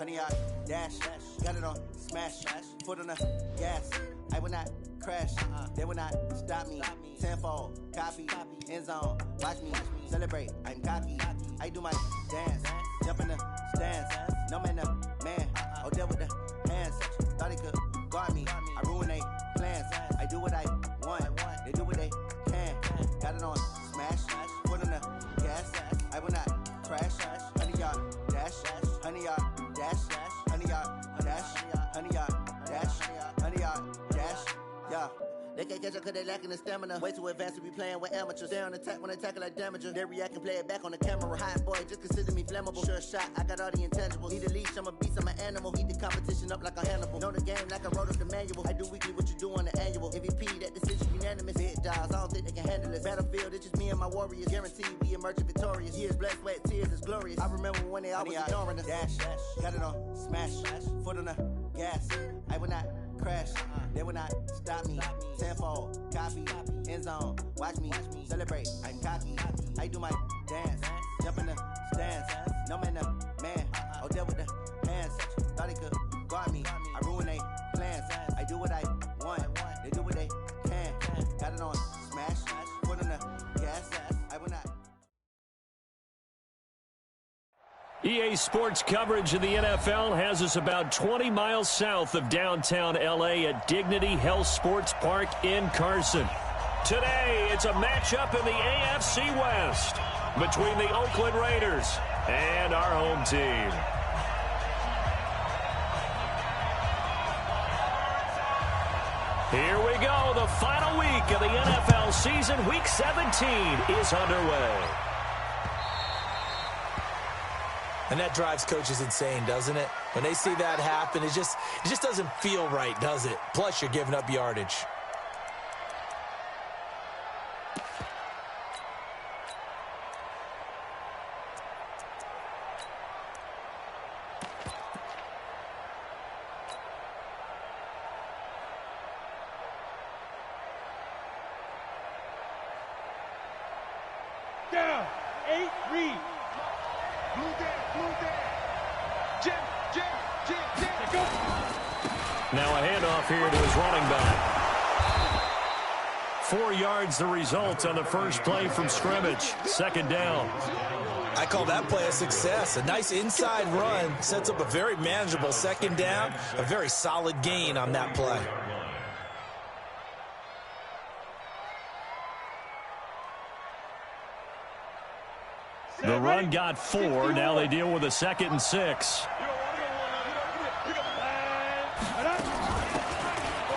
100 yard dash. Got it on smash. Foot on the gas. I will not crash. They will not stop me. Tenfold, copy, end zone. Watch me celebrate. I'm cocky. I do my dance. Jump in the stands. No man, man. Oh, deal with the hands. Thought he could guard me. I ruin they plans. I do what I want. They do what they can. Got it on smash. Foot on the gas. I will not crash. 100 yard dash. 100 yard dash. 100 yard dash. 100 yard dash. 100 yard dash. Yeah. They can't catch up cause they lacking the stamina. Way too advanced to be playing with amateurs. Stay on attack when I tackle like damager. They react and play it back on the camera. Hot boy, just consider me flammable. Sure shot, I got all the intangibles. Need a leash, I'm a beast, I'm an animal. Heat the competition up like a Hannibal. Know the game like I wrote up the manual. I do weekly what you do on the annual. MVP, that decision unanimous. Big dogs, I don't think they can handle this. Battlefield, it's just me and my warriors. Guaranteed we emerge victorious. Years, blood, sweat, tears, it's glorious. I remember when they always ignoring us. Dash, got it on smash. Foot on the gas. I will not crash. They will not stop me. Tenfold, copy, end zone. Watch me celebrate. I'm cocky. I do my dance. Jump in the stands. No man, man. Oh, deal with the hands. Thought he could guard me. I ruin they plans. I do what I want. They do what they can. Got it on smash. Foot on the gas. I will not. EA Sports coverage of the NFL has us about 20 miles south of downtown L.A. at Dignity Health Sports Park in Carson. Today, it's a matchup in the AFC West between the Oakland Raiders and our home team. Here we go. The final week of the NFL season. Week 17 is underway. And that drives coaches insane, doesn't it? When they see that happen, it just doesn't feel right, does it? Plus, you're giving up yardage. Down, 8, read. Blue down. Jim. Go. Now a handoff here to his running back. 4 yards the result on the first play from scrimmage. Second down. I call that play a success. A nice inside run sets up a very manageable second down. A very solid gain on that play. The run got 4. Now they deal with a 2nd and 6.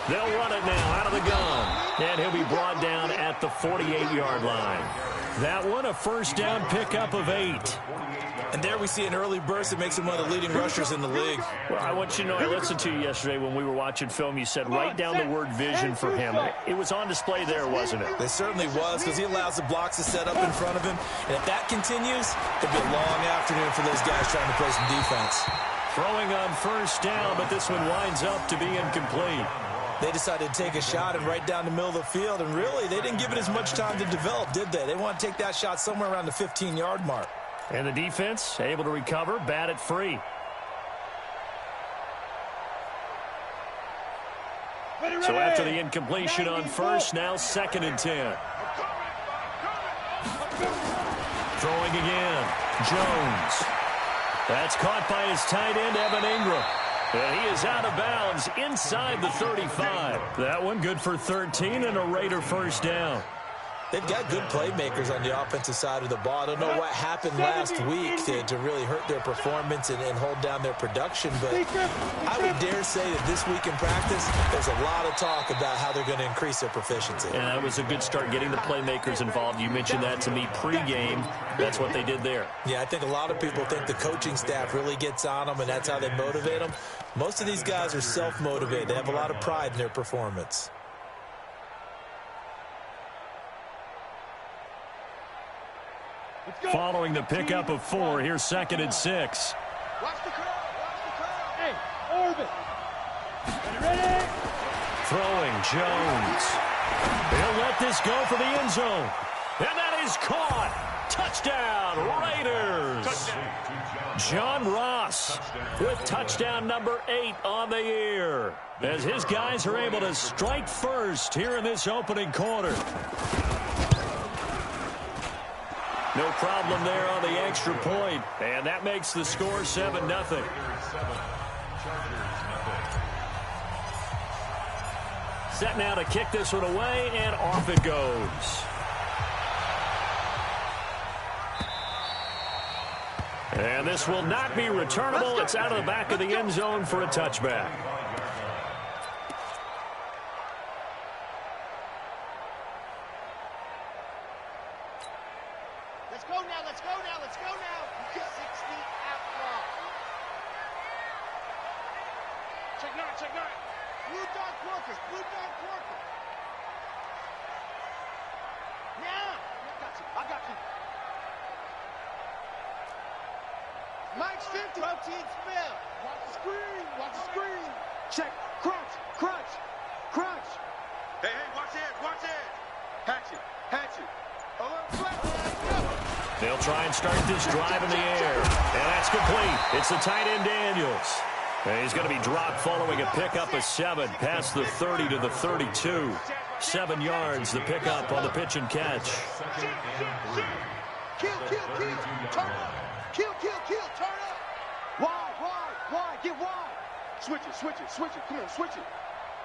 They'll run it now out of the gun. And he'll be brought down at the 48-yard line. That one, a first down pickup of 8. And there we see an early burst that makes him one of the leading rushers in the league. Well, I want you to know, I listened to you yesterday when we were watching film. You said write down the word vision for him. It was on display there, wasn't it? It certainly was, because he allows the blocks to set up in front of him. And if that continues, it'll be a long afternoon for those guys trying to play some defense. Throwing on first down, but this one winds up to be incomplete. They decided to take a shot and right down the middle of the field, and really, they didn't give it as much time to develop, did they? They want to take that shot somewhere around the 15-yard mark. And the defense able to recover, bat it free. So after the incompletion on first, now 2nd and 10. Throwing again, Jones. That's caught by his tight end, Evan Ingram. And he is out of bounds inside the 35. That one good for 13 and a Raider first down. They've got good playmakers on the offensive side of the ball. I don't know what happened last week to really hurt their performance and hold down their production, but I would dare say that this week in practice, there's a lot of talk about how they're going to increase their proficiency. And that was a good start, getting the playmakers involved. You mentioned that to me pregame. That's what they did there. Yeah, I think a lot of people think the coaching staff really gets on them, and that's how they motivate them. Most of these guys are self-motivated. They have a lot of pride in their performance. Following the pickup of 4, here's 2nd and 6. Watch the crowd. Hey, orbit. Ready? Throwing, Jones. He'll let this go for the end zone. And that is caught. Touchdown, Raiders. Touchdown. John Ross with touchdown number 8 on the year, as his guys are able to strike first here in this opening quarter. No problem there on the extra point, and that makes the score 7-0. Set now to kick this one away, and off it goes. And this will not be returnable. It's out of the back of the end zone for a touchback. Let's go now, let's go now, let's go now. 60 out block. Check 9, check 9. Blue dog workers, blue dog workers. Now. I got you. Mike's 50. Protein spill. Watch the screen, watch the screen. Check, crunch, crunch, crunch. Hey, watch it, watch it. Hatch it, hatch it. A little flat. They'll try and start this drive in the air, and that's complete. It's the tight end Daniels. And he's going to be dropped following a pickup of 7 past the 30 to the 32. 7 yards, the pickup on the pitch and catch. Kill, turn up. Kill, turn up. Wide, get wide. Switch it, come on, switch it.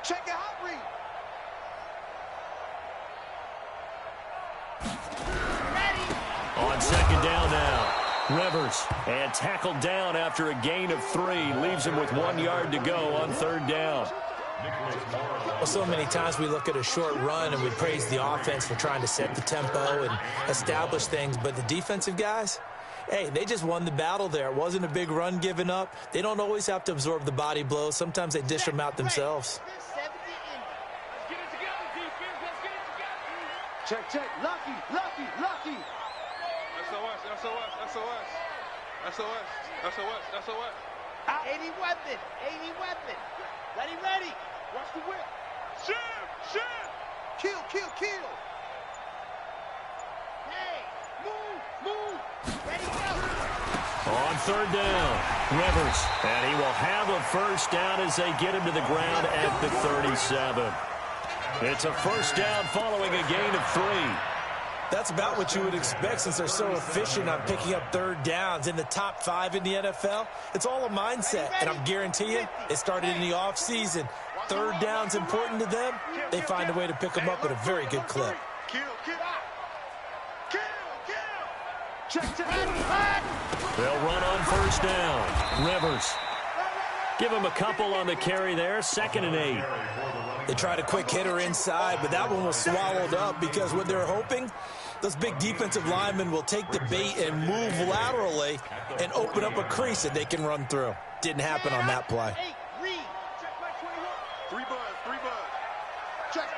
Check your hot read. On second down now, Rivers, and tackled down after a gain of 3. Leaves him with 1 yard to go on third down. Well, so many times we look at a short run and we praise the offense for trying to set the tempo and establish things, but the defensive guys, hey, they just won the battle there. It wasn't a big run given up. They don't always have to absorb the body blows. Sometimes they dish them out themselves. Let's get it together, defense. Let's get it together. Check. Lucky. SOS. 80 weapon. Ready. Watch the whip. Shit. Kill. Hey, move. Ready, go. On third down, Rivers, and he will have a first down as they get him to the ground at the 37. It's a first down following a gain of 3. That's about what you would expect since they're so efficient on picking up third downs in the top 5 in the NFL. It's all a mindset, and I'm guarantee you, it started in the offseason. Third down's important to them. They find a way to pick them up at a very good clip. Kill. They'll run on first down. Rivers. Give him a couple on the carry there. 2nd and 8. They tried a quick hitter inside, but that one was swallowed up because what they're hoping, those big defensive linemen will take the bait and move laterally and open up a crease that they can run through. Didn't happen on that play. Three buzz. Check.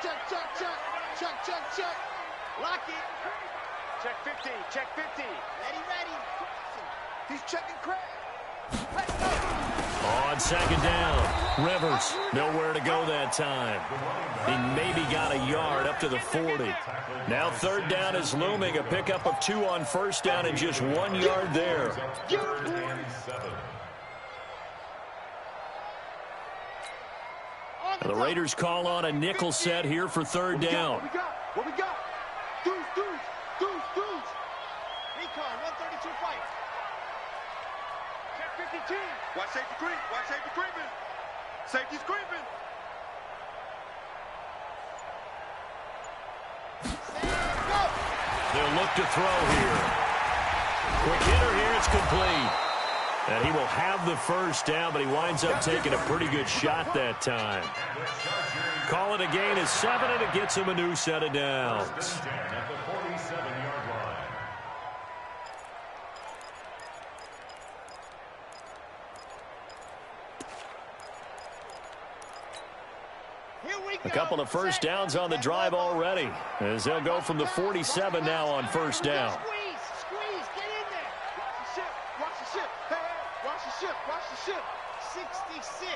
Lock it. Check 50. Ready. He's checking crack. On second down, Rivers, nowhere to go that time. He maybe got a yard up to the 40. Now third down is looming, a pickup of 2 on first down and just 1 yard there. And the Raiders call on a nickel set here for third down. What we got? Deuce. Recon, 132 fight. Check 52. Watch safety creeping. Safety's creeping. Go. They'll look to throw here. Quick hitter here, it's complete. And he will have the first down, but he winds up taking a pretty good shot that time. Call it a gain of 7, and it gets him a new set of downs. A couple of first downs on the drive already, as they'll go from the 47 now on first down. Squeeze, get in there. Watch the ship. Hey, watch the ship. 66.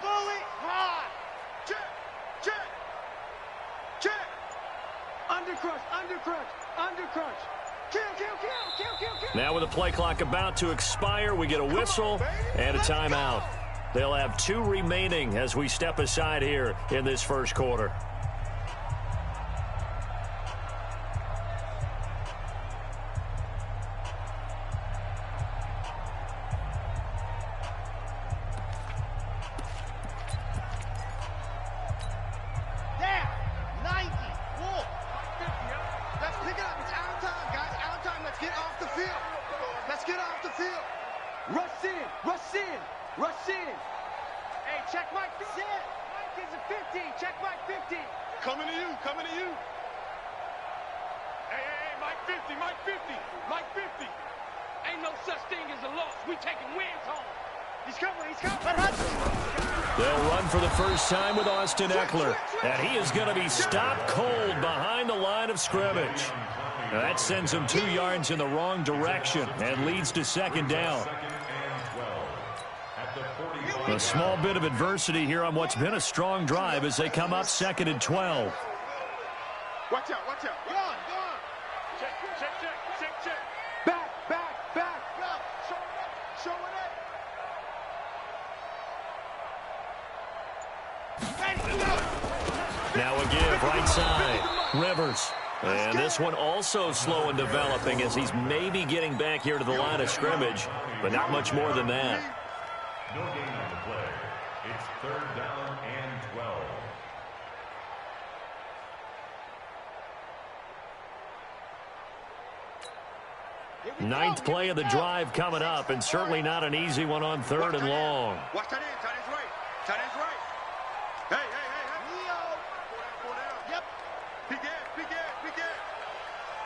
Bullet high. Check. Undercrunch. Kill. Now with the play clock about to expire, we get a whistle and a timeout. They'll have 2 remaining as we step aside here in this first quarter. Time with Austin Eckler, and he is going to be stopped cold behind the line of scrimmage. Now that sends him 2 yards in the wrong direction and leads to second down. A small bit of adversity here on what's been a strong drive as they come up 2nd and 12. Watch out, watch out. Go on, go on. Check. Back. Show it up. Now a give right side. Rivers. And this one also slow in developing as he's maybe getting back here to the line of scrimmage, but not much more than that. No gain on the play. It's 3rd down and 12. 9th play of the drive coming up, and certainly not an easy one on 3rd and long. Watch tight end. Tight end's right. Tight end's right. Hey. Go down. Yep. Big air.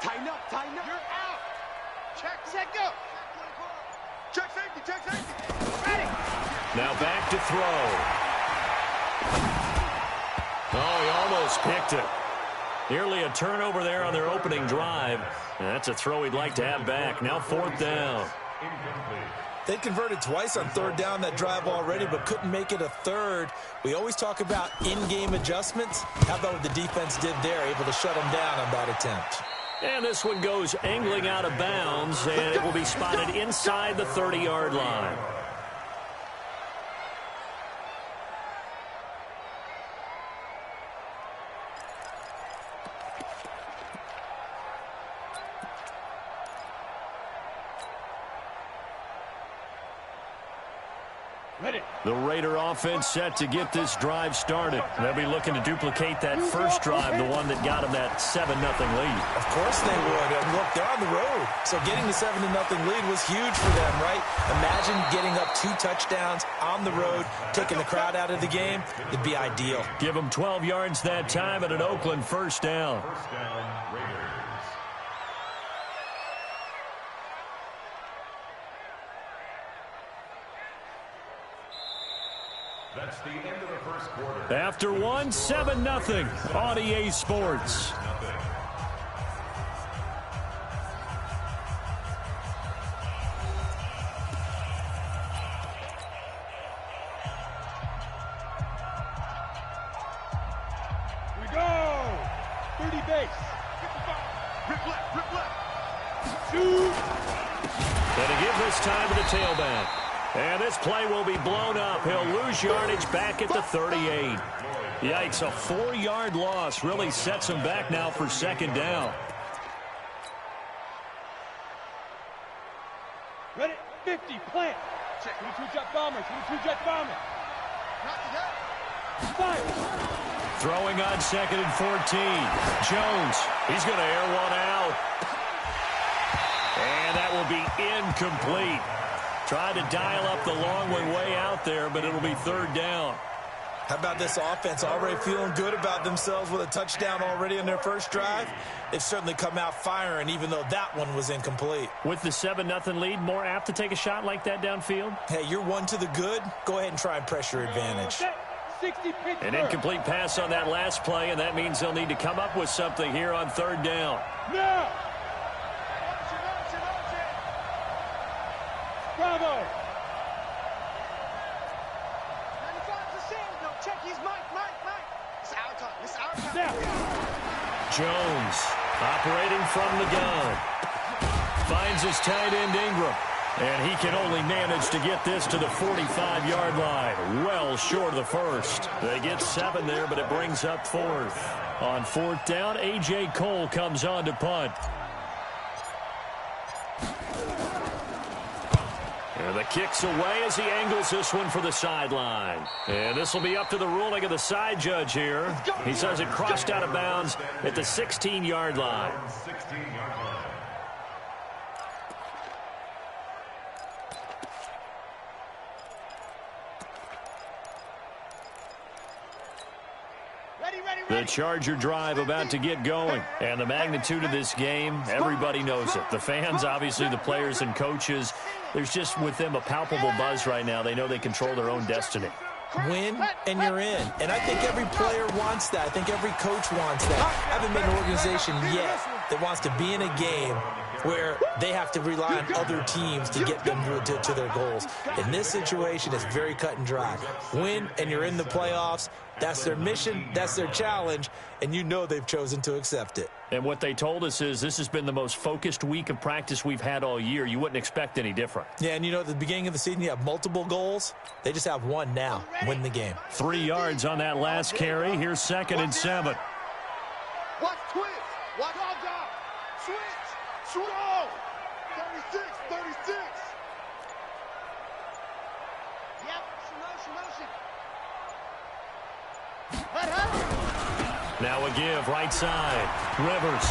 Tighten up. You're out. Check, set, go. Check safety. Ready. Now back to throw. Oh, he almost picked it. Nearly a turnover there on their opening drive. And that's a throw he'd like to have back. Now 4th down. They converted twice on 3rd down that drive already, but couldn't make it a 3rd. We always talk about in-game adjustments. How about what the defense did there, able to shut them down on that attempt? And this one goes angling out of bounds, and it will be spotted inside the 30-yard line. The Raider offense set to get this drive started. They'll be looking to duplicate that first drive, the one that got them that 7-0 lead. Of course they would. And look, they're on the road. So getting the 7-0 lead was huge for them, right? Imagine getting up 2 touchdowns on the road, taking the crowd out of the game. It'd be ideal. Give them 12 yards that time and an Oakland first down. First down, Raiders. That's the end of the first quarter. After 7-0 on EA Sports. We go! 30 base. Rip left. Shoot! And to give this time to the tailback. And this play will be blown up. He'll lose yardage back at the 38. Yikes, a 4-yard loss really sets him back now for second down. Ready, 50, plant. Check, 22 jet bombers, 22 jet bombers. Fire. Throwing on 2nd and 14. Jones, he's going to air one out. And that will be incomplete. Tried to dial up the long one way out there, but it'll be 3rd down. How about this offense already feeling good about themselves with a touchdown already in their first drive? They've certainly come out firing, even though that one was incomplete. With the 7-0 lead, more apt to take a shot like that downfield? Hey, you're one to the good. Go ahead and try and pressure advantage. An incomplete pass on that last play, and that means they'll need to come up with something here on 3rd down. No! Bravo! 95 to Sam. No, check. He's Mike. It's our time. It's our time. Now. Jones operating from the gun. Finds his tight end Ingram. And he can only manage to get this to the 45-yard line. Well short of the first. They get 7 there, but it brings up 4th. On 4th down, A.J. Cole comes on to punt. And the kick's away as he angles this one for the sideline. And this will be up to the ruling of the side judge here. He says it crossed out of bounds at the 16-yard line. 16-yard line. The Charger drive about to get going. And the magnitude of this game, everybody knows it. The fans, obviously the players and coaches. There's just with them a palpable buzz right now. They know they control their own destiny. Win, and you're in. And I think every player wants that. I think every coach wants that. I haven't met an organization yet that wants to be in a game where they have to rely on other teams to get them to their goals. In this situation, it's very cut and dry. Win, and you're in the playoffs. That's their mission. That's their challenge. And you know they've chosen to accept it. And what they told us is this has been the most focused week of practice we've had all year. You wouldn't expect any different. Yeah, and you know, at the beginning of the season, you have multiple goals. They just have one now. Win the game. 3 yards on that last carry. Here's 2nd and 7. Watch twist. Watch all down. Switch. Shoot off. 36. 36. Yep. Motion. Now a give, right side. Rivers.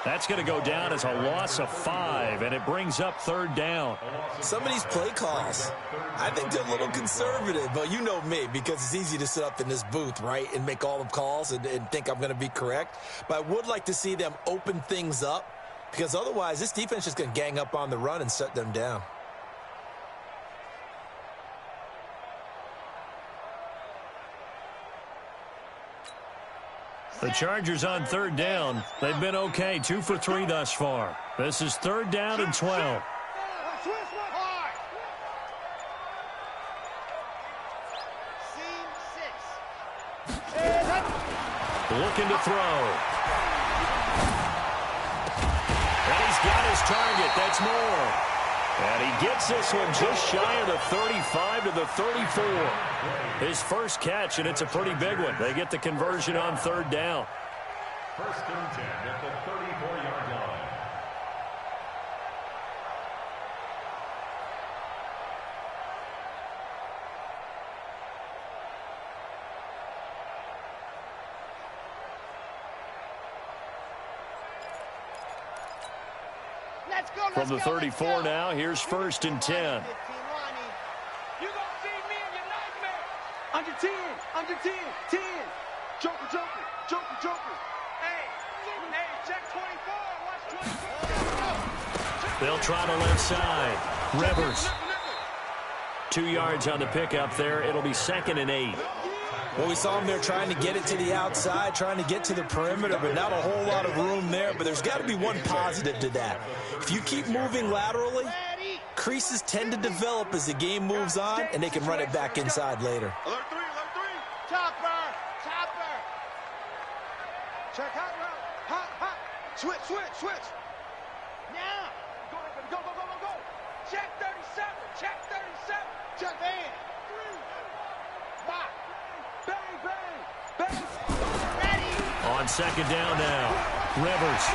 That's going to go down as a loss of 5, and it brings up 3rd down. Some of these play calls, I think they're a little conservative, but you know me, because it's easy to sit up in this booth, right, and make all the calls and think I'm going to be correct. But I would like to see them open things up, because otherwise this defense is going to gang up on the run and shut them down. The Chargers on 3rd down. They've been okay, 2 for 3 thus far. This is 3rd down and 12. Looking to throw. And he's got his target. That's more. And he gets this one just shy of the 35 to the 34. His first catch, and it's a pretty big one. They get the conversion on 3rd down. 1st and 10 at the 34-yard line. From the 34 now, here's 1st and 10. You gonna see me in your nightmare. Under 10, 10. Joker. Hey, check 24. Watch 24. They'll try to left side. Rivers. 2 yards on the pickup there. It'll be 2nd and 8. Well, we saw him there trying to get it to the outside, trying to get to the perimeter, but not a whole lot of room there. But there's got to be one positive to that. If you keep moving laterally, creases tend to develop as the game moves on, and they can run it back inside later. Alert 3. Topper. Check hot route. Hot. Switch. Now. Go. Check 37. Check van. 3. Bye. Bang. Ready. On 2nd down now. Rivers.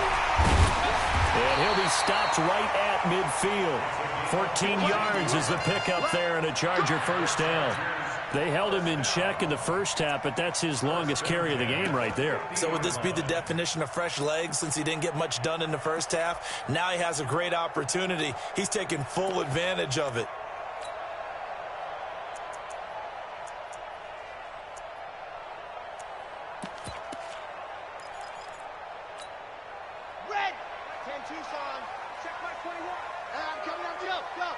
And he'll be stopped right at midfield. 14 yards is the pickup there and a Charger 1st down. They held him in check in the first half, but that's his longest carry of the game right there. So would this be the definition of fresh legs since he didn't get much done in the first half? Now he has a great opportunity. He's taking full advantage of it. Red. 10 Tucson. Check my 21. I'm coming up. Go.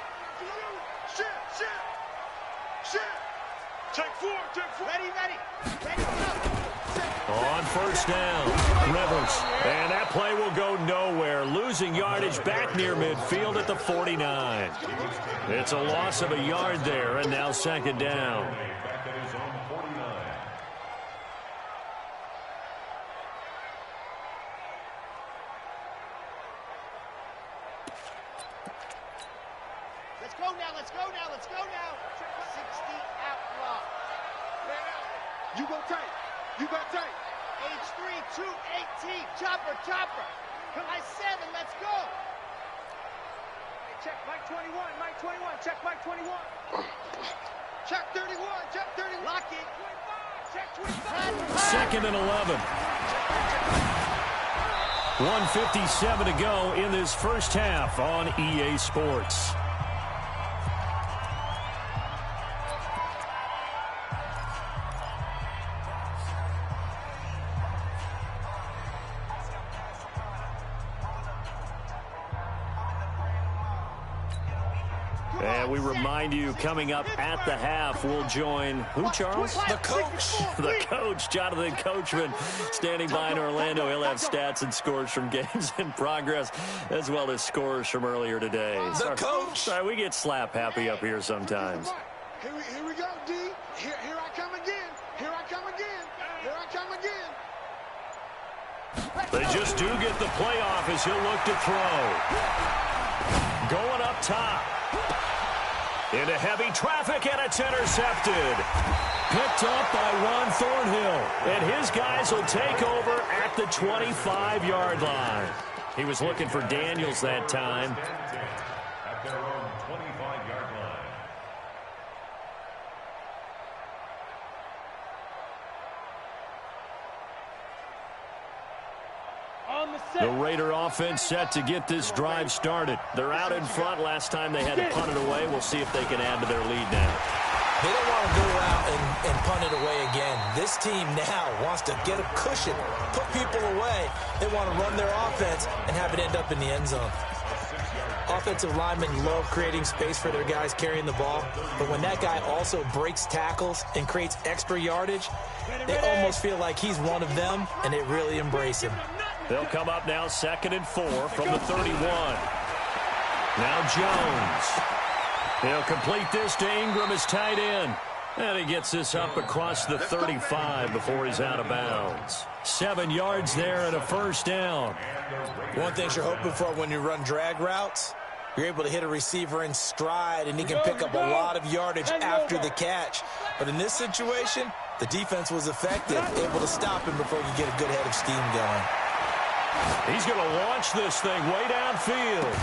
Shit. Take 4. Ready. On 1st down, Rivers. And that play will go nowhere. Losing yardage back near midfield at the 49. It's a loss of a yard there, and now 2nd down. Back at his own 49. now, let's go now, let's go now. 60 outlaw. You go tight. You go tight. H3, 218. Chopper, chopper. Come on, 7, let's go. Hey, check Mike 21, Mike 21. Check Mike 21. Check 31, check 30. Lock it. 25, check 25. Second and 11. 1:57 to go in this first half on EA Sports. And we remind you, coming up at the half, we'll join who, Charles? The coach. The coach, Jonathan Coachman, standing by in Orlando. He'll have stats and scores from games in progress, as well as scores from earlier today. The coach. Sorry, we get slap happy up here sometimes. Here we go, D. Here I come again. Here I come again. Here I come again. They just do get the playoff as he'll look to throw. Going up top. Into heavy traffic, and it's intercepted. Picked up by Ron Thornhill. And his guys will take over at the 25-yard line. He was looking for Daniels that time. At their own 25-yard line. The Raider offense set to get this drive started. They're out in front. Last time they had to punt it away. We'll see if they can add to their lead now. They don't want to go out and punt it away again. This team now wants to get a cushion, put people away. They want to run their offense and have it end up in the end zone. Offensive linemen love creating space for their guys carrying the ball, but when that guy also breaks tackles and creates extra yardage, they almost feel like he's one of them, and they really embrace him. They'll come up now 2nd and 4 from the 31. Now Jones. He'll complete this to Ingram as tight end. And he gets this up across the 35 before he's out of bounds. 7 yards there and a first down. One thing you're hoping for when you run drag routes, you're able to hit a receiver in stride, and he can pick up a lot of yardage after the catch. But in this situation, the defense was effective, able to stop him before he could get a good head of steam going. He's going to launch this thing way downfield.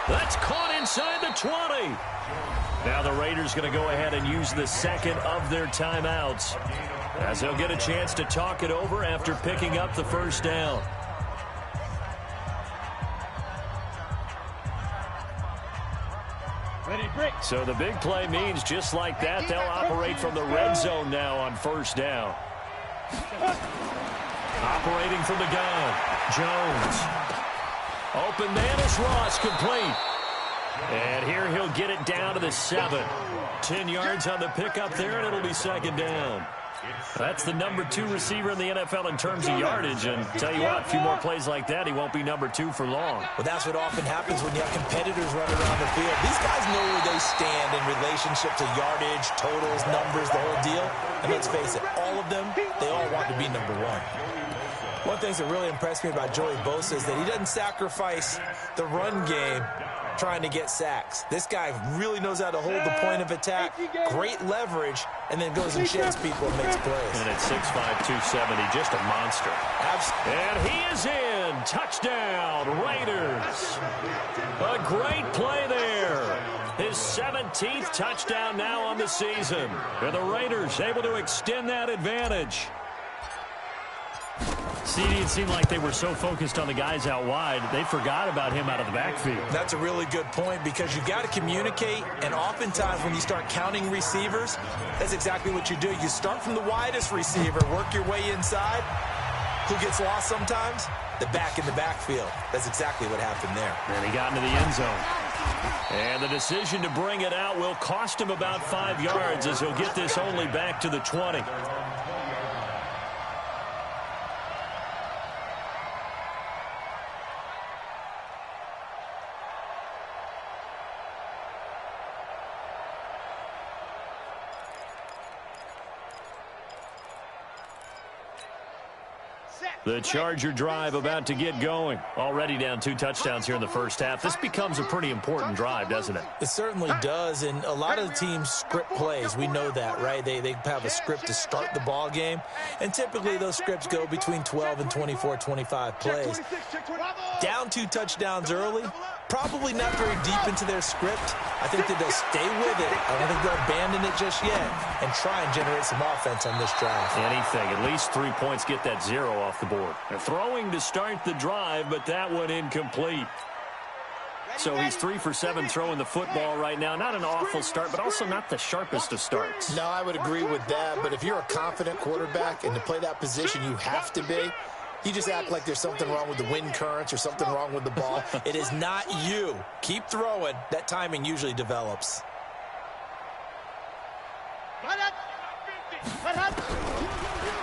That's caught inside the 20. Now the Raiders going to go ahead and use the second of their timeouts, as they'll get a chance to talk it over after picking up the first down. So the big play means just like that, they'll operate from the red zone now on first down. Operating from the gun, Jones. Open man is Ross, complete. And here he'll get it down to the 7. 10 yards on the pickup there, and it'll be second down. That's the number 2 receiver in the NFL in terms of yardage. And tell you what, a few more plays like that, he won't be number 2 for long. Well, that's what often happens when you have competitors running around the field. These guys know where they stand in relationship to yardage, totals, numbers, the whole deal. And let's face it, all of them, they all want to be number 1. One thing that really impressed me about Joey Bosa is that he doesn't sacrifice the run game trying to get sacks. This guy really knows how to hold the point of attack, great leverage, and then goes and sheds people and makes plays. And at 6'5", 270, just a monster. And he is in. Touchdown, Raiders. A great play there. His 17th touchdown now on the season. And the Raiders able to extend that advantage. It seemed like they were so focused on the guys out wide, they forgot about him out of the backfield. That's a really good point, because you got to communicate, and oftentimes when you start counting receivers, that's exactly what you do. You start from the widest receiver, work your way inside. Who gets lost sometimes? The back in the backfield. That's exactly what happened there. And he got into the end zone. And the decision to bring it out will cost him about 5 yards, as he'll get this only back to the 20. Set. The Charger drive about to get going. Already down 2 touchdowns here in the first half. This becomes a pretty important drive, doesn't it? It certainly does, and a lot of the teams script plays. We know that, right? They have a script to start the ball game, and typically those scripts go between 12 and 24, 25 plays. Down 2 touchdowns early, probably not very deep into their script. I think that they'll stay with it. I don't think they'll abandon it just yet and try and generate some offense on this drive. Anything. At least 3 points, get that 0 off the board. They're throwing to start the drive, but that one incomplete. So he's 3 for 7 throwing the football right now. Not an awful start, but also not the sharpest of starts. No, I would agree with that. But if you're a confident quarterback and to play that position, you have to be. You just act like there's something wrong with the wind currents or something wrong with the ball. It is not you. Keep throwing. That timing usually develops.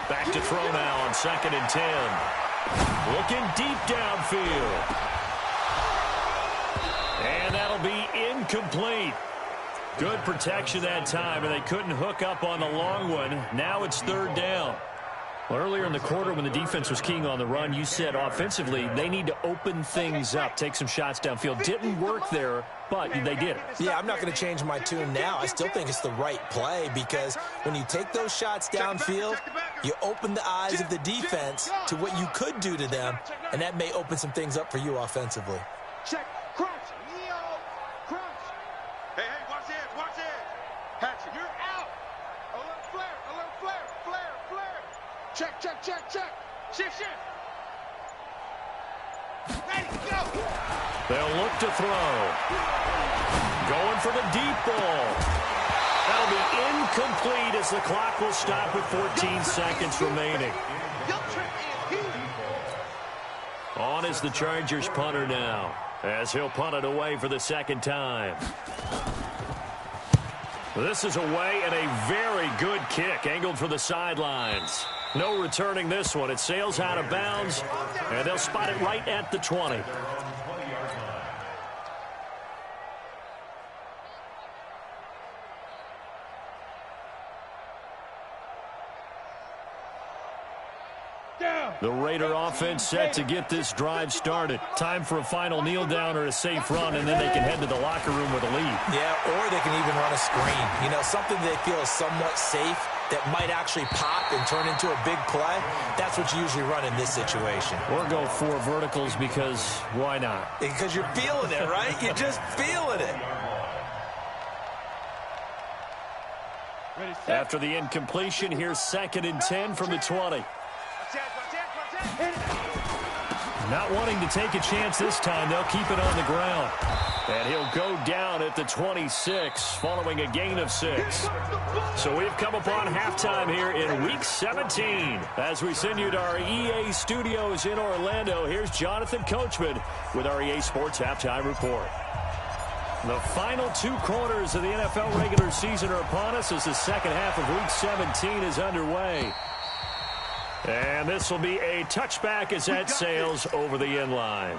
Back to throw now on 2nd and 10. Looking deep downfield. And that'll be incomplete. Good protection that time, and they couldn't hook up on the long one. Now it's 3rd down. Well, earlier in the quarter when the defense was keying on the run, you said offensively they need to open things up, take some shots downfield. Didn't work there, but they did. Yeah, I'm not going to change my tune now. I still think it's the right play because when you take those shots downfield, you open the eyes of the defense to what you could do to them, and that may open some things up for you offensively. Check, crunch, crunch. Hey, watch it. Hatchet, you're out. Alert flare. Check. Shift. Ready, go. They'll look to throw. Going for the deep ball. That'll be incomplete as the clock will stop with 14 seconds remaining. On is the Chargers punter now, as he'll punt it away for the 2nd time. This is away and a very good kick, angled for the sidelines. No returning this one. It sails out of bounds, and they'll spot it right at the 20. The Raider offense set to get this drive started. Time for a final kneel down or a safe run, and then they can head to the locker room with a lead. Yeah, or they can even run a screen. You know, something they feel is somewhat safe that might actually pop and turn into a big play. That's what you usually run in this situation. Or go 4 verticals because why not? Because you're feeling it, right? You're just feeling it. After the incompletion, here's 2nd and 10 from the 20. Not wanting to take a chance this time, they'll keep it on the ground. And he'll go down at the 26, following a gain of 6. So we've come upon halftime here in Week 17. As we send you to our EA studios in Orlando, here's Jonathan Coachman with our EA Sports Halftime Report. The final 2 quarters of the NFL regular season are upon us as the second half of Week 17 is underway. And this will be a touchback as that sails over the end line.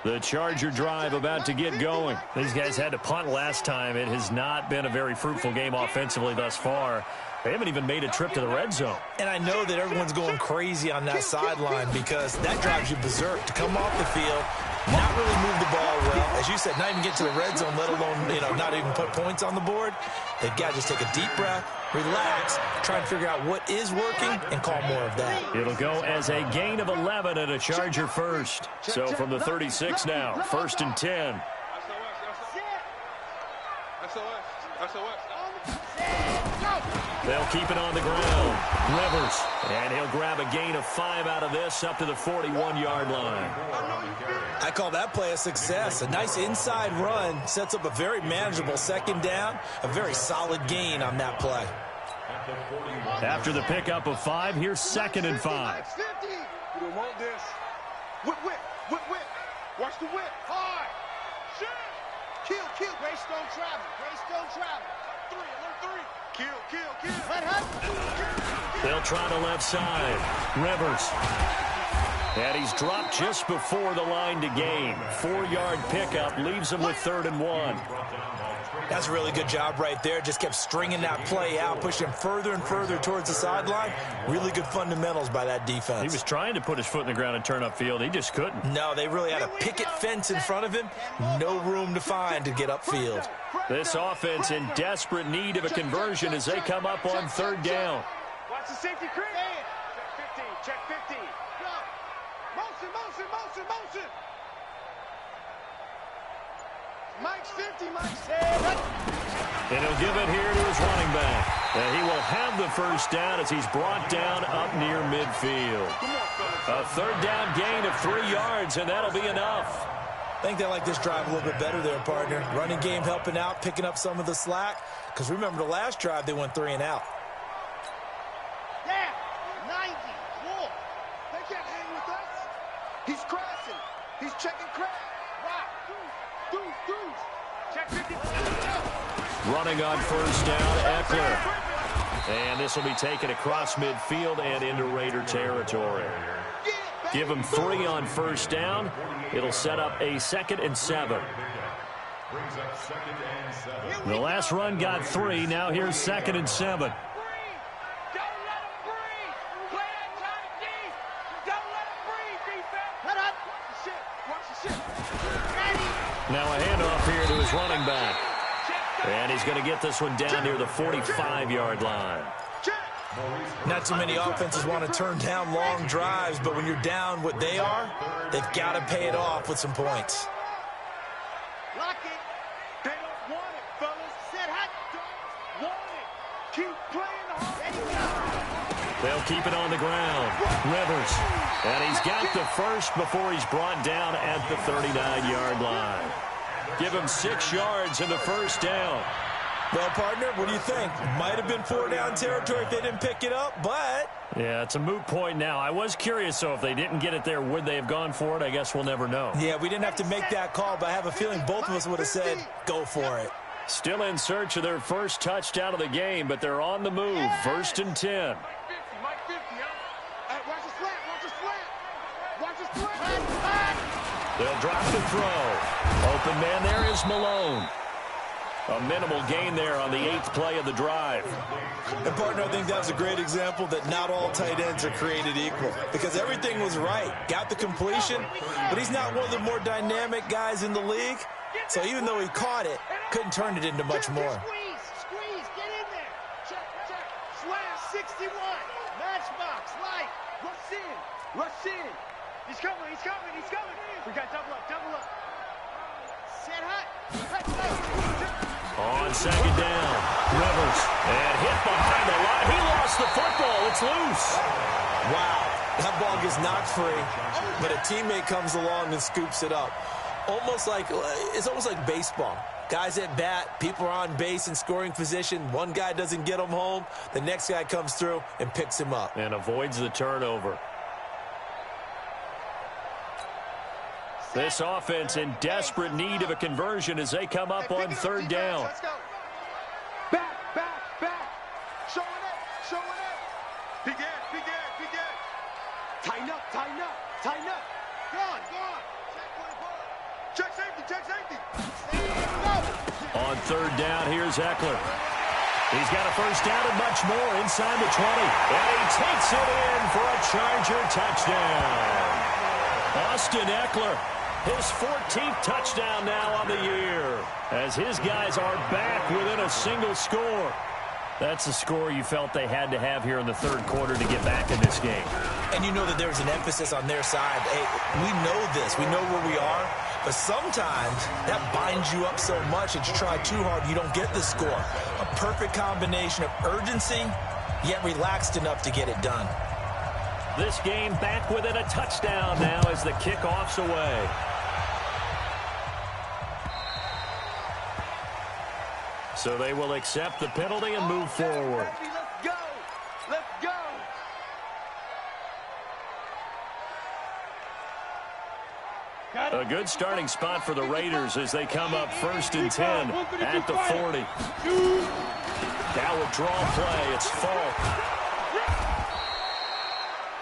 The Charger drive about to get going. These guys had to punt last time. It has not been a very fruitful game offensively thus far. They haven't even made a trip to the red zone. And I know that everyone's going crazy on that sideline because that drives you berserk to come off the field, not really move the ball well. As you said, not even get to the red zone, let alone, not even put points on the board. They've got to just take a deep breath, relax, try and figure out what is working, and call more of that. It'll go as a gain of 11 and a Charger first. So from the 36 now, 1st and 10. They'll keep it on the ground. Rivers. And he'll grab a gain of 5 out of this up to the 41-yard line. I call that play a success. A nice inside run sets up a very manageable 2nd down. A very solid gain on that play. After the pickup of 5, here's 2nd and 5. You don't want this. Whip. Watch the whip. Hard. Shit. Kill. Greystone travel. 3. Kill. They'll try the left side. Rivers. And he's dropped just before the line to gain. 4-yard pickup leaves him with 3rd and 1. That's a really good job right there. Just kept stringing that play out, pushing him further and further towards the sideline. Really good fundamentals by that defense. He was trying to put his foot in the ground and turn upfield. He just couldn't. No, they really had a picket fence in front of him. No room to find to get upfield. This offense in desperate need of a conversion as they come up on 3rd down. Watch the safety creep. Check 50. Go. Motion. Mike's 50, Mike's 10. And he'll give it here to his running back. And he will have the 1st down as he's brought down up near midfield. A 3rd down gain of 3 yards, and that'll be enough. I think they like this drive a little bit better there, partner. Running game helping out, picking up some of the slack. Because remember, the last drive, they went 3 and out. Yeah, 90. Whoa. They can't hang with us. He's crashing. He's checking crash. Wow. Deuce. Check 50. Running on 1st down, Eckler. And this will be taken across midfield and into Raider territory. Give him 3 on 1st down. It'll set up a 2nd and 7. The last run got 3. Now here's 2nd and 7. Now a handoff here to his running back. And he's going to get this one down near the 45-yard line. Not too many offenses want to turn down long drives, but when you're down what they are, they've got to pay it off with some points. Lock it. They don't want it, fellas. Said hot don't want it. Keep playing hard. They'll keep it on the ground. Rivers. And he's got the 1st before he's brought down at the 39-yard line. Give him 6 yards in the 1st down. Well, partner, what do you think? Might have been 4-down territory if they didn't pick it up, but... Yeah, it's a moot point now. I was curious, so if they didn't get it there, would they have gone for it? I guess we'll never know. Yeah, we didn't have to make that call, but I have a feeling both of us would have said, go for it. Still in search of their 1st touchdown of the game, but they're on the move. 1st and 10. Mike 50, huh? Watch the slant. They'll drop the throw. Open man there is Malone. A minimal gain there on the 8th play of the drive. And, partner, I think that was a great example that not all tight ends are created equal. Because everything was right. Got the completion, but he's not one of the more dynamic guys in the league. So even though he caught it, couldn't turn it into much more. Squeeze, get in there. Check. Slash 61. Matchbox, light. Rush in. He's coming. We got double up. Set hot. On 2nd down, Rivers. And hit behind the line. He lost the football. It's loose. Wow. That ball gets knocked free, but a teammate comes along and scoops it up. It's almost like baseball. Guys at bat, people are on base in scoring position. One guy doesn't get him home. The next guy comes through and picks him up. And avoids the turnover. This offense in desperate need of a conversion as they come up on 3rd down. Let's go. Back. Showing up. Big end. Tighten up. Go on. Check safety. On 3rd down, here's Eckler. He's got a 1st down and much more inside the 20. And he takes it in for a Charger touchdown. Austin Eckler, his 14th touchdown now on the year, as his guys are back within a single score. That's the score you felt they had to have here in the 3rd quarter to get back in this game. And you know that there's an emphasis on their side. Hey, we know this. We know where we are. But sometimes that binds you up so much that you try too hard, you don't get the score. A perfect combination of urgency, yet relaxed enough to get it done. This game back within a touchdown now as the kickoff's away. So they will accept the penalty and move forward. Let's go. A good starting spot for the Raiders as they come up 1st and 10 at the 40. Now a draw play. It's Falk.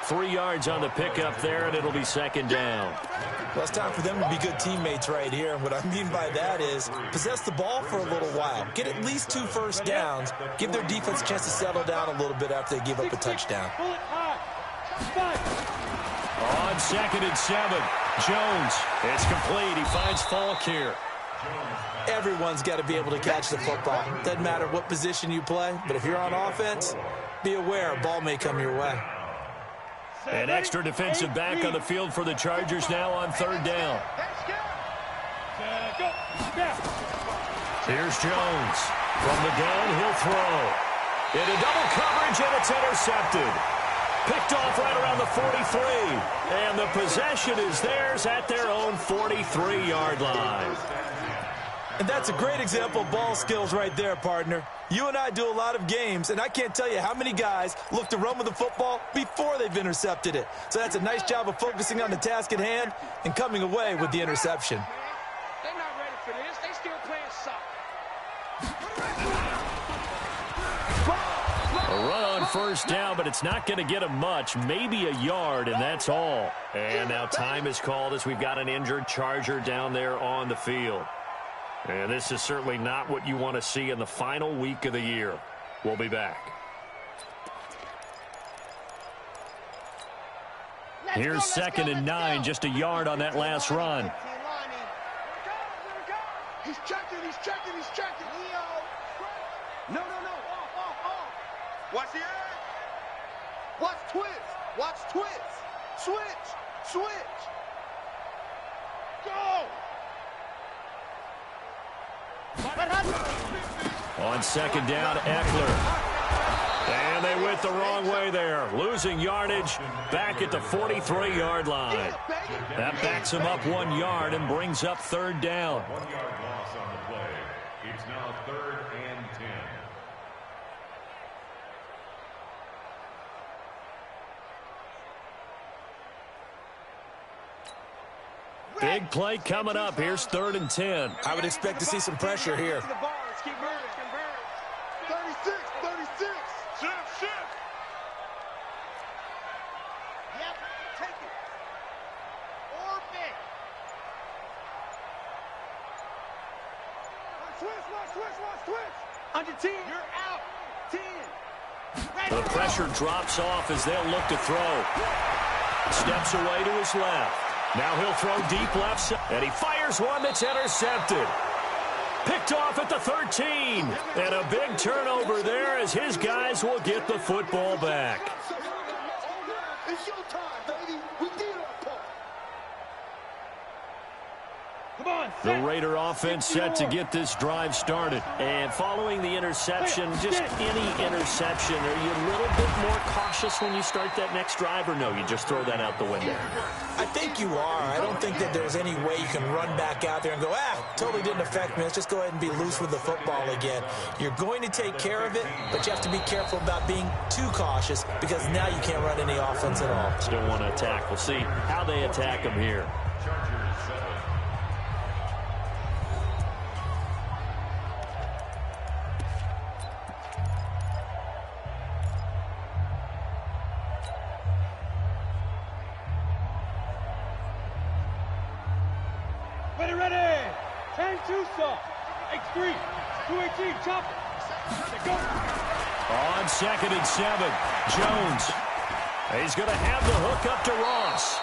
3 yards on the pickup there, and it'll be second down. Well, it's time for them to be good teammates right here. And what I mean by that is possess the ball for a little while. Get at least 2 first downs. Give their defense a chance to settle down a little bit after they give up a touchdown. On 2nd and 7, Jones. It's complete. He finds Falk here. Everyone's got to be able to catch the football. Doesn't matter what position you play, but if you're on offense, be aware a ball may come your way. An extra defensive back on the field for the Chargers now on 3rd down. Here's Jones. From the gun, he'll throw. Into double coverage, and it's intercepted. Picked off right around the 43. And the possession is theirs at their own 43-yard line. And that's a great example of ball skills right there, partner. You and I do a lot of games, and I can't tell you how many guys look to run with the football before they've intercepted it. So that's a nice job of focusing on the task at hand and coming away with the interception. They're not ready for this. They still playing soccer. A run on 1st down, but it's not going to get him much. Maybe a yard, and that's all. And now time is called as we've got an injured Charger down there on the field. And this is certainly not what you want to see in the final week of the year. We'll be back. Here's 2nd and 9, just a yard on that last run. He's checking. No. Watch the edge. Watch twist. Switch. Go. On 2nd down, Eckler. And they went the wrong way there. Losing yardage back at the 43-yard line. That backs him up 1 yard and brings up 3rd down. 1-yard loss on the play. It's now 3rd and 10. Big play coming up. Here's 3rd and 10. I would expect to see some pressure here. 36. Shift. Yep, take it. Orbit. Switch. Under 10. You're out. 10. The pressure drops off as they'll look to throw. Steps away to his left. Now he'll throw deep left side, and he fires one that's intercepted. Picked off at the 13. And a big turnover there as his guys will get the football back. It's your time, baby. We did our part. Come on, The Raider offense set to get this drive started. And following the interception, just any interception, are you a little bit more cautious when you start that next drive, or no, you just throw that out the window? I think you are. I don't think that there's any way you can run back out there and go, totally didn't affect me. Let's just go ahead and be loose with the football again. You're going to take care of it, but you have to be careful about being too cautious because now you can't run any offense at all. Still want to attack. We'll see how they attack him here. Chargers 7. Ready. 10-2 saw. X3. 218. Chop it. Go. On 2nd and 7, Jones. He's going to have the hook up to Ross.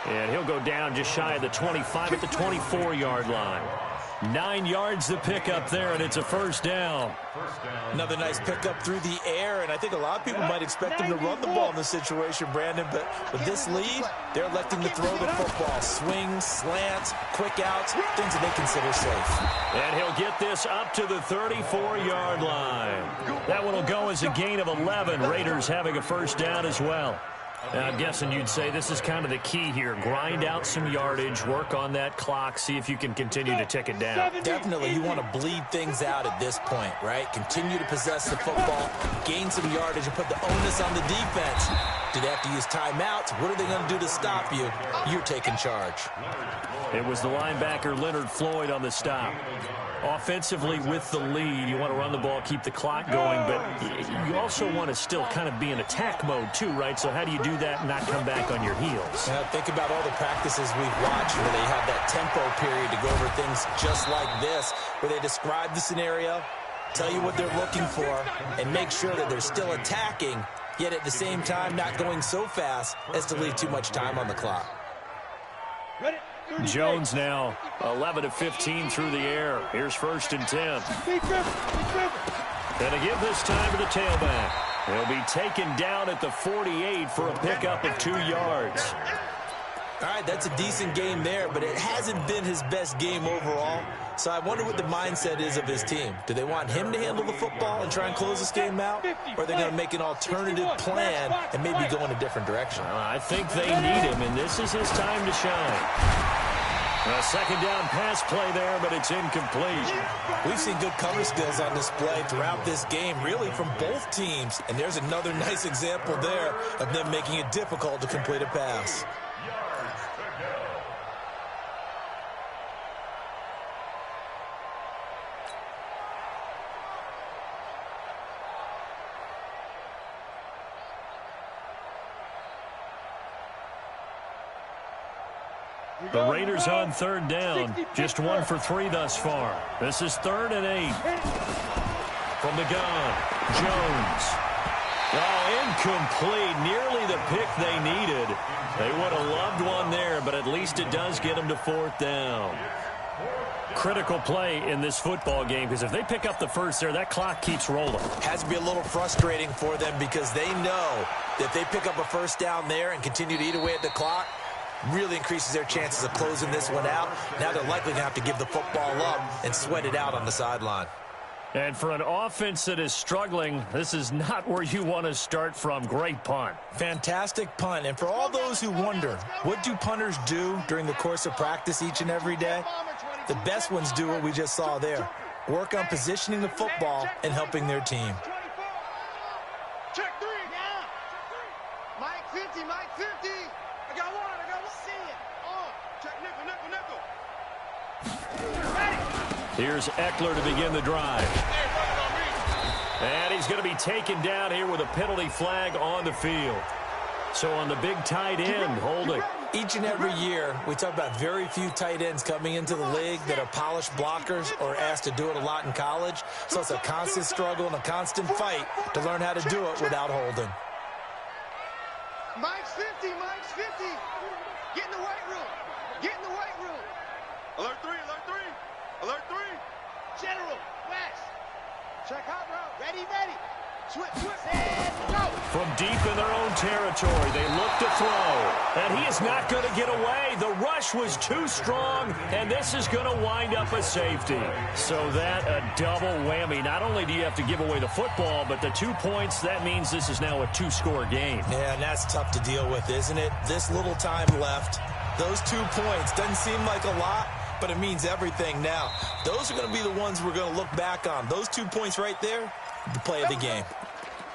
And he'll go down just shy of the 25 at the 24-yard line. 9 yards to pick up there, and it's a 1st down. Another nice pickup through the air, and I think a lot of people might expect him to run the ball in this situation, Brandon, but with this lead, they're electing to throw the football. Swings, slants, quick outs, things that they consider safe. And he'll get this up to the 34-yard line. That one will go as a gain of 11. Raiders having a 1st down as well. Now, I'm guessing you'd say this is kind of the key here. Grind out some yardage, work on that clock, see if you can continue to tick it down. Definitely, you want to bleed things out at this point, right? Continue to possess the football, gain some yardage, and put the onus on the defense. Do they have to use timeouts? What are they going to do to stop you? You're taking charge. It was the linebacker Leonard Floyd on the stop. Offensively with the lead, you want to run the ball, keep the clock going, but you also want to still kind of be in attack mode too, right? So how do you do do that and not come back on your heels. Now, think about all the practices we've watched where they have that tempo period to go over things just like this, where they describe the scenario, tell you what they're looking for, and make sure that they're still attacking, yet at the same time not going so fast as to leave too much time on the clock. Jones now 11 of 15 through the air. Here's 1st and 10. And to give this time to the tailback. He'll be taken down at the 48 for a pickup of 2 yards. All right, that's a decent game there, but it hasn't been his best game overall. So I wonder what the mindset is of his team. Do they want him to handle the football and try and close this game out? Or are they going to make an alternative plan and maybe go in a different direction? I think they need him, and this is his time to shine. A second down pass play there, but it's incomplete. We've seen good cover skills on display throughout this game, really from both teams. And there's another nice example there of them making it difficult to complete a pass. The Raiders on 3rd down. Just 1 for 3 thus far. This is 3rd and 8. From the gun, Jones. Oh, incomplete. Nearly the pick they needed. They would have loved one there, but at least it does get them to 4th down. Critical play in this football game, because if they pick up the first there, that clock keeps rolling. Has to be a little frustrating for them because they know that if they pick up a first down there and continue to eat away at the clock, really increases their chances of closing this one out. Now they're likely going to have to give the football up and sweat it out on the sideline. And for an offense that is struggling, this is not where you want to start from. Great punt. Fantastic punt. And for all those who wonder, what do punters do during the course of practice each and every day? The best ones do what we just saw there. Work on positioning the football and helping their team. Check 3. Mike 50, Mike 50. I got one. See it. Check nickel. Ready. Here's Eckler to begin the drive. And he's going to be taken down here with a penalty flag on the field. So on the big tight end, holding. Each and every year, we talk about very few tight ends coming into the league that are polished blockers or asked to do it a lot in college. So it's a constant struggle and a constant fight to learn how to do it without holding. Mike's 50, Mike's 50. Get in the weight room. Get in the weight room. Alert 3, alert 3. Alert 3. General, West. Check hot route. Ready. Switch, and go. From deep in their own territory, they look to throw. And he is not going to get away. The rush was too strong, and this is going to wind up a safety. So that a double whammy. Not only do you have to give away the football, but the 2 points, that means this is now a 2-score game. Yeah, and that's tough to deal with, isn't it? This little time left. Those 2 points doesn't seem like a lot, but it means everything now. Those are going to be the ones we're going to look back on. Those 2 points right there, the play of the game.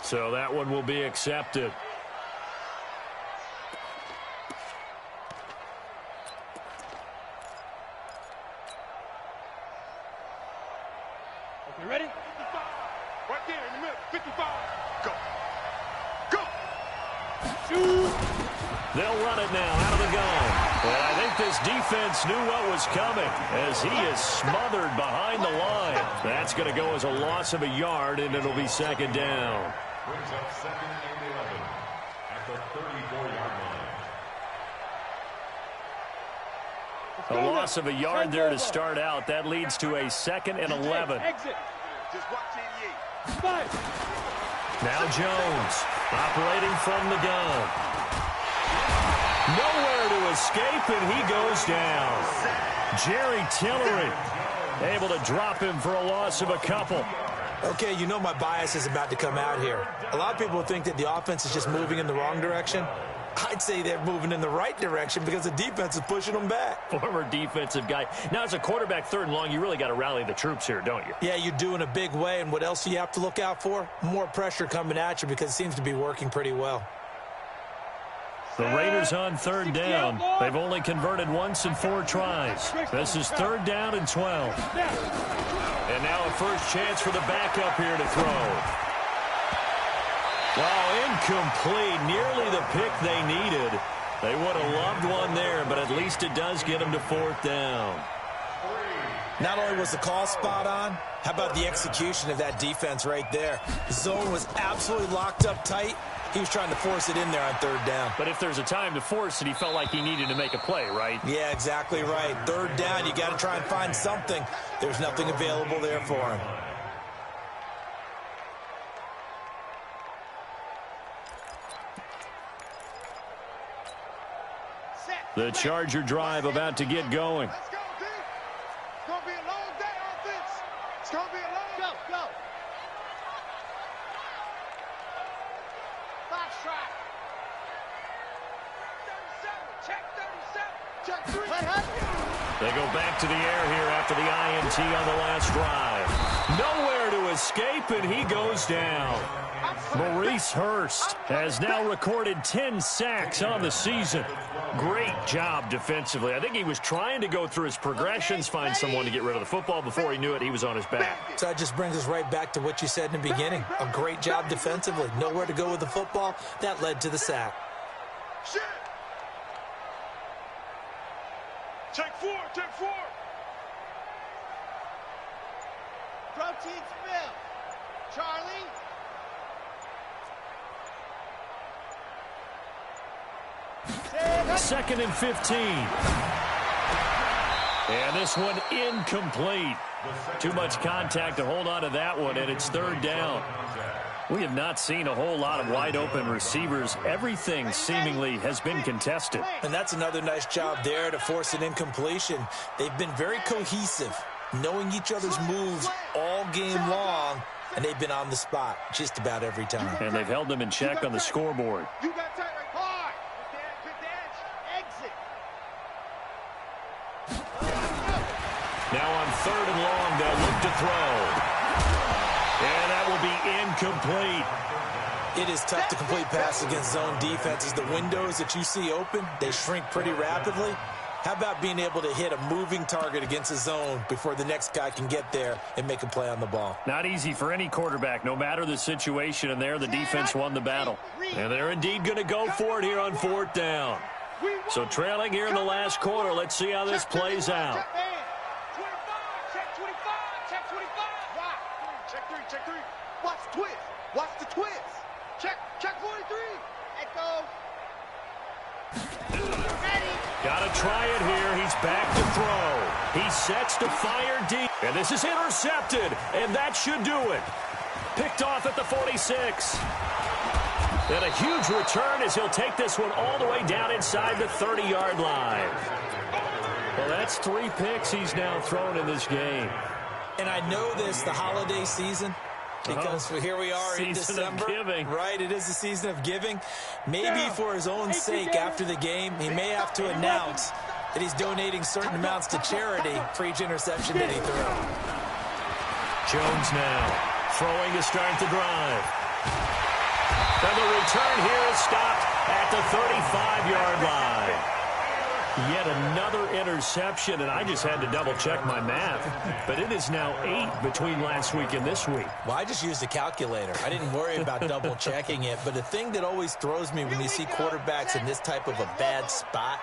So that one will be accepted. Okay, ready? 55. Right there in the middle. 55. Go. Shoot. They'll run it now out of the gun. And I think this defense knew what was coming as he is smothered behind the line. That's going to go as a loss of a yard, and it'll be 2nd down. Brings up 2nd and 11 at the 34-yard line. A loss of a yard there to start out. That leads to a 2nd and 11. Exit. Just watch 88. Now Jones operating from the gun. Nowhere to escape, and he goes down. Jerry Tillery able to drop him for a loss of a couple. Okay, you know my bias is about to come out here. A lot of people think that the offense is just moving in the wrong direction. I'd say they're moving in the right direction because the defense is pushing them back. Former defensive guy. Now, as a quarterback 3rd and long, you really got to rally the troops here, don't you? Yeah, you do in a big way, and what else do you have to look out for? More pressure coming at you because it seems to be working pretty well. The Raiders on 3rd down. They've only converted once in 4 tries. This is 3rd down and 12. And now a first chance for the backup here to throw. Oh, incomplete. Nearly the pick they needed. They would have loved one there, but at least it does get them to 4th down. Not only was the call spot on, how about the execution of that defense right there? The zone was absolutely locked up tight. He was trying to force it in there on 3rd down. But if there's a time to force it, he felt like he needed to make a play, right? Yeah, exactly right. 3rd down, you got to try and find something. There's nothing available there for him. The Charger drive about to get going. Let's go, D. It's going to be a long day offense. It's going to be a long... Go. 5 strike. 37. Check 37. Check 3. They go back to the air here after the INT on the last drive. Nowhere to escape, and he goes down. Maurice Hurst has now recorded 10 sacks on the season. Great job defensively. I think he was trying to go through his progressions, find someone to get rid of the football. Before he knew it, he was on his back. So that just brings us right back to what you said in the beginning. A great job defensively. Nowhere to go with the football. That led to the sack. Shit. Check 4. Protein spill. Charlie. Second and 15. And this one incomplete. Too much contact to hold on to that one, and it's 3rd down. We have not seen a whole lot of wide-open receivers. Everything seemingly has been contested. And that's another nice job there to force an incompletion. They've been very cohesive, knowing each other's moves all game long, and they've been on the spot just about every time. And they've held them in check on the scoreboard. You got tight right hard. Pick the edge. Exit. Now on 3rd and long, they'll look to throw. And that will be incomplete. It is tough to complete passes against zone defenses. The windows that you see open, they shrink pretty rapidly. How about being able to hit a moving target against a zone before the next guy can get there and make a play on the ball? Not easy for any quarterback, no matter the situation, and there the defense won the battle. And they're indeed going to go for it here on 4th down. So trailing here in the last quarter, let's see how this plays out. Check 25. Check 25. Check 3. Watch the twist. Watch the twist. Check 43. Echo. Got to try it here. He's back to throw. He sets to fire deep. And this is intercepted. And that should do it. Picked off at the 46. And a huge return as he'll take this one all the way down inside the 30-yard line. Well, that's 3 picks he's now thrown in this game. And I know this, the holiday season, because here we are in December. Season of giving. Right, it is the season of giving. Maybe for his own sake after the game, he may have to announce that he's donating certain amounts to charity for each interception that he threw. Jones now throwing to start the drive. And the return here is stopped at the 35-yard line. Yet another interception, and I just had to double-check my math. But it is now 8 between last week and this week. Well, I just used a calculator. I didn't worry about double-checking it. But the thing that always throws me when you see quarterbacks in this type of a bad spot,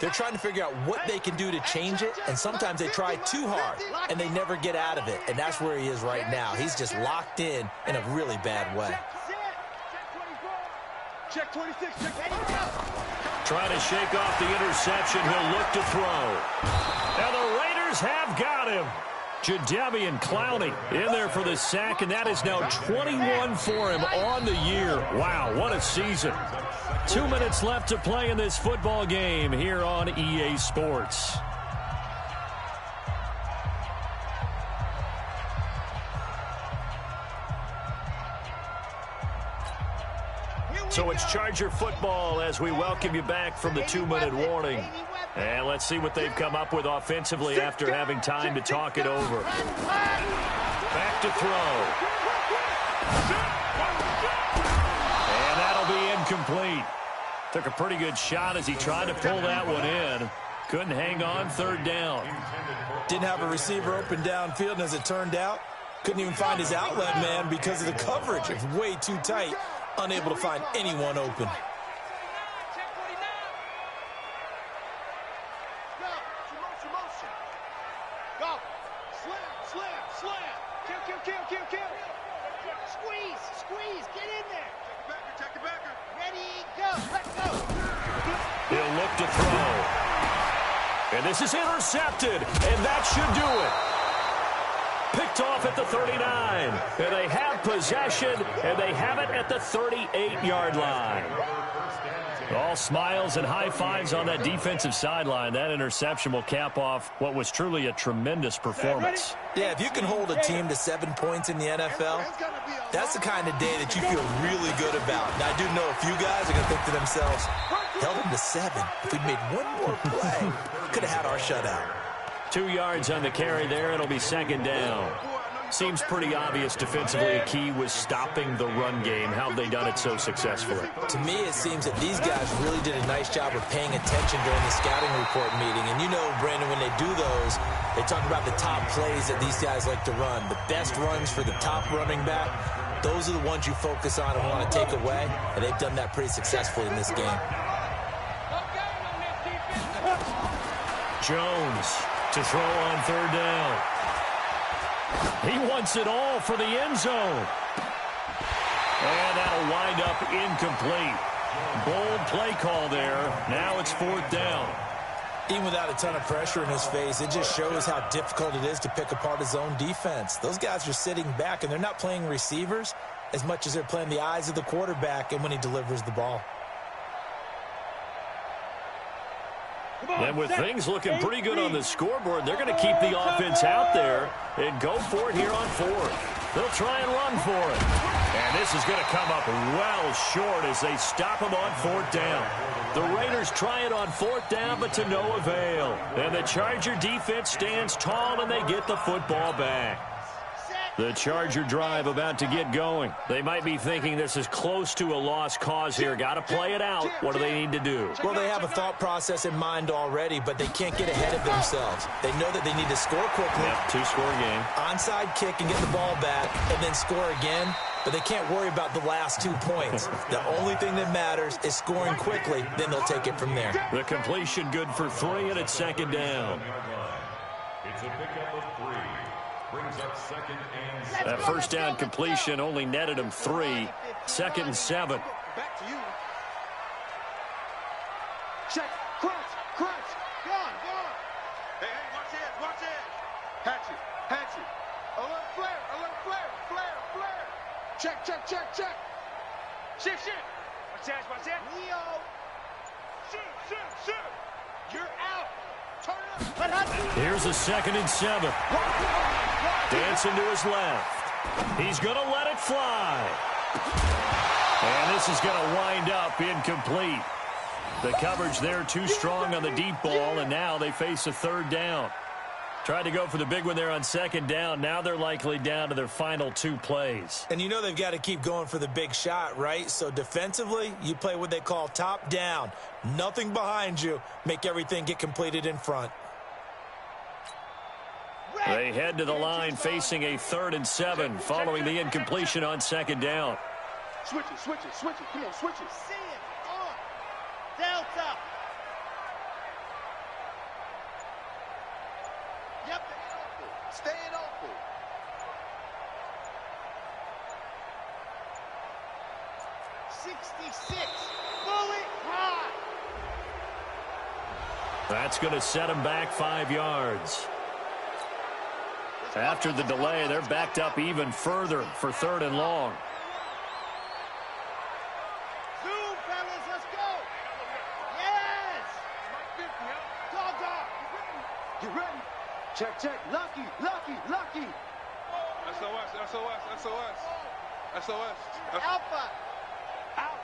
they're trying to figure out what they can do to change it, and sometimes they try too hard, and they never get out of it. And that's where he is right now. He's just locked in a really bad way. Check 26. Trying to shake off the interception. He'll look to throw. And the Raiders have got him. Jadeveon Clowney in there for the sack, and that is now 21 for him on the year. Wow, what a season. 2 minutes left to play in this football game here on EA Sports. So it's Charger football as we welcome you back from the 2-minute warning. And let's see what they've come up with offensively after having time to talk it over. Back to throw. And that'll be incomplete. Took a pretty good shot as he tried to pull that one in. Couldn't hang on, 3rd down. Didn't have a receiver open downfield, and as it turned out, couldn't even find his outlet man because of the coverage. It's way too tight unable to find anyone open. Go. Slam. Kill. Squeeze. Get in there. Check the backer. Ready, go. Let's go. He'll look to throw. And this is intercepted. And that should do it. Picked off at the 39. And they have possession, and they have it at the 38-yard line. All smiles and high fives on that defensive sideline. That interception will cap off what was truly a tremendous performance. Yeah, if you can hold a team to 7 points in the NFL, that's the kind of day that you feel really good about. Now, I do know a few guys are going to think to themselves, held them to 7. If we'd made one more play, could have had our shutout. 2 yards on the carry there. It'll be second down. Seems pretty obvious defensively a key was stopping the run game. How have they done it so successfully? To me, it seems that these guys really did a nice job of paying attention during the scouting report meeting. And you know, Brandon, when they do those, they talk about the top plays that these guys like to run. The best runs for the top running back, those are the ones you focus on and want to take away. And they've done that pretty successfully in this game. Jones to throw on third down. He wants it all for the end zone. And that'll wind up incomplete. Bold play call there. Now it's fourth down. Even without a ton of pressure in his face, it just shows how difficult it is to pick apart his own defense. Those guys are sitting back, and they're not playing receivers as much as they're playing the eyes of the quarterback and when he delivers the ball. And with things looking pretty good on the scoreboard, they're going to keep the offense out there and go for it here on fourth. They'll try and run for it. And this is going to come up well short as they stop him on fourth down. The Raiders try it on fourth down, but to no avail. And the Charger defense stands tall, and they get the football back. The Charger drive about to get going. They might be thinking this is close to a lost cause here. Got to play it out. What do they need to do? Well, they have a thought process in mind already, but they can't get ahead of themselves. They know that they need to score quickly. Yep, two-score game. Onside kick and get the ball back, and then score again. But they can't worry about the last 2 points. The only thing that matters is scoring quickly. Then they'll take it from there. The completion good for 3, and it's second down. It's a pickup of 3. Brings up second and 7. That first down completion only netted him 3. Second and 7. Back to you. Check. Crunch. Gone. Hey, watch it. Hatch it. Alert flare. Check. Shift. Watch that. Leo. Shoot. You're out. Turn up. Here's a second and 7. Dancing to his left. He's going to let it fly. And this is going to wind up incomplete. The coverage there too strong on the deep ball, and now they face a third down. Tried to go for the big one there on second down. Now they're likely down to their final 2 plays. And you know they've got to keep going for the big shot, right? So defensively, you play what they call top down. Nothing behind you. Make everything get completed in front. They head to the line facing a 3rd and 7 following the incompletion on second down. Switch it. Come on, switch it. See it. On. Delta. Yep. Staying open. .66. Fully high. That's going to set them back 5 yards. After the delay, they're backed up even further for 3rd and long. Zoom, fellas, let's go. Yes. Dog. Get ready. Check. Lucky. SOS. Alpha. Out.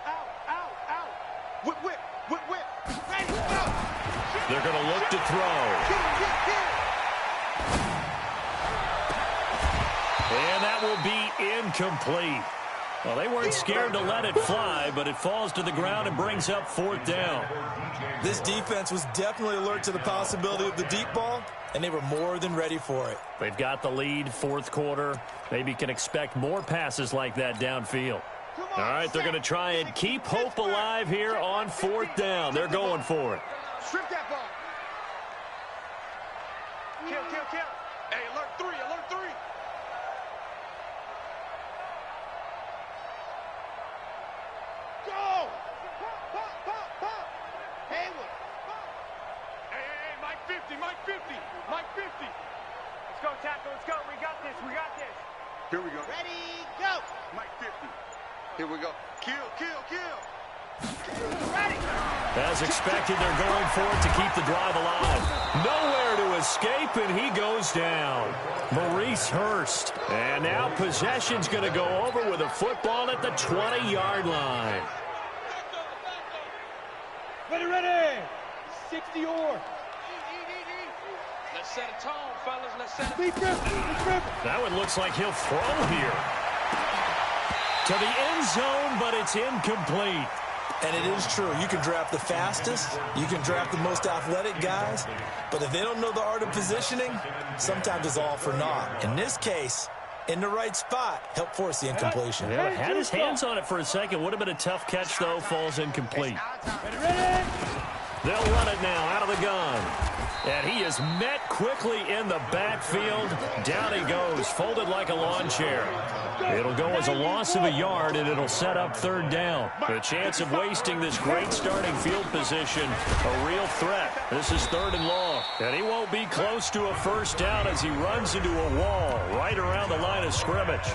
Whip. Ready, go. They're going to look to throw. Get. And that will be incomplete. Well, they weren't scared to let it fly, but it falls to the ground and brings up 4th down. This defense was definitely alert to the possibility of the deep ball, and they were more than ready for it. They've got the lead, 4th quarter. Maybe can expect more passes like that downfield. All right, they're going to try and keep hope alive here on 4th down. They're going for it. Strip that ball. Kill, kill, kill. Hey, alert 3, alert 3. Go! Pop, pop, pop, pop. Haywood. Hey, hey, hey, Mike 50, Mike 50, Mike 50. Let's go, tackle, let's go. We got this, we got this. Here we go. Ready, go. Mike 50. Here we go. Kill, kill, kill. Ready. As expected, they're going for it to keep the drive alive. Nowhere to escape, and he goes down. Maurice Hurst. And now possession's going to go over with a football at the 20-yard line. Ready, ready. 60 or. Let's set a tone, fellas. Let's set a tone. That one looks like he'll throw here. To the end zone, but it's incomplete. And it is true. You can draft the fastest. You can draft the most athletic guys. But if they don't know the art of positioning, sometimes it's all for naught. In this case, in the right spot, help force the incompletion. Yeah, had his hands on it for a second. Would have been a tough catch, though. Falls incomplete. They'll run it now out of the gun. And he is met quickly in the backfield. Down he goes, folded like a lawn chair. It'll go as a loss of a yard, and it'll set up 3rd down. The chance of wasting this great starting field position, a real threat. This is 3rd and long. And he won't be close to a 1st down as he runs into a wall right around the line of scrimmage.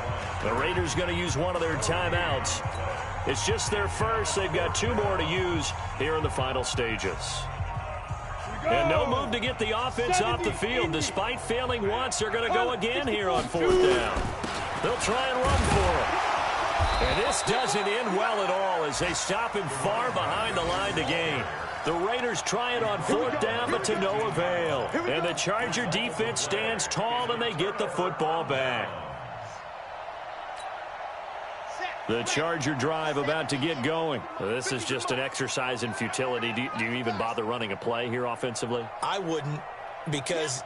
The Raiders going to use one of their timeouts. It's just their first. They've got 2 more to use here in the final stages. And no move to get the offense off the field. Despite failing once, they're going to go again here on 4th down. They'll try and run for it. And this doesn't end well at all as they stop him far behind the line to gain. The Raiders try it on 4th down, but to no avail. And the Charger defense stands tall, and they get the football back. The Charger drive about to get going. This is just an exercise in futility. Do you even bother running a play here offensively? I wouldn't, because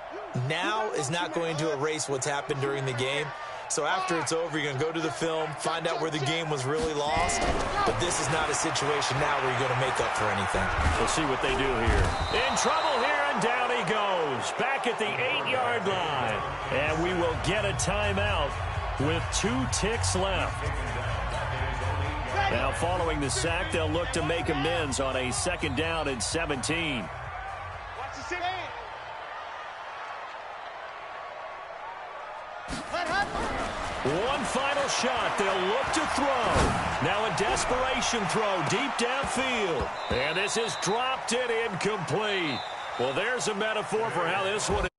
now is not going to erase what's happened during the game. So after it's over, you're going to go to the film, find out where the game was really lost. But this is not a situation now where you're going to make up for anything. We'll see what they do here. In trouble here, and down he goes. Back at the 8-yard line. And we will get a timeout with 2 ticks left. Now, following the sack, they'll look to make amends on a 2nd down and 17. One final shot. They'll look to throw. Now a desperation throw deep downfield. And this is dropped and incomplete. Well, there's a metaphor for how this one is.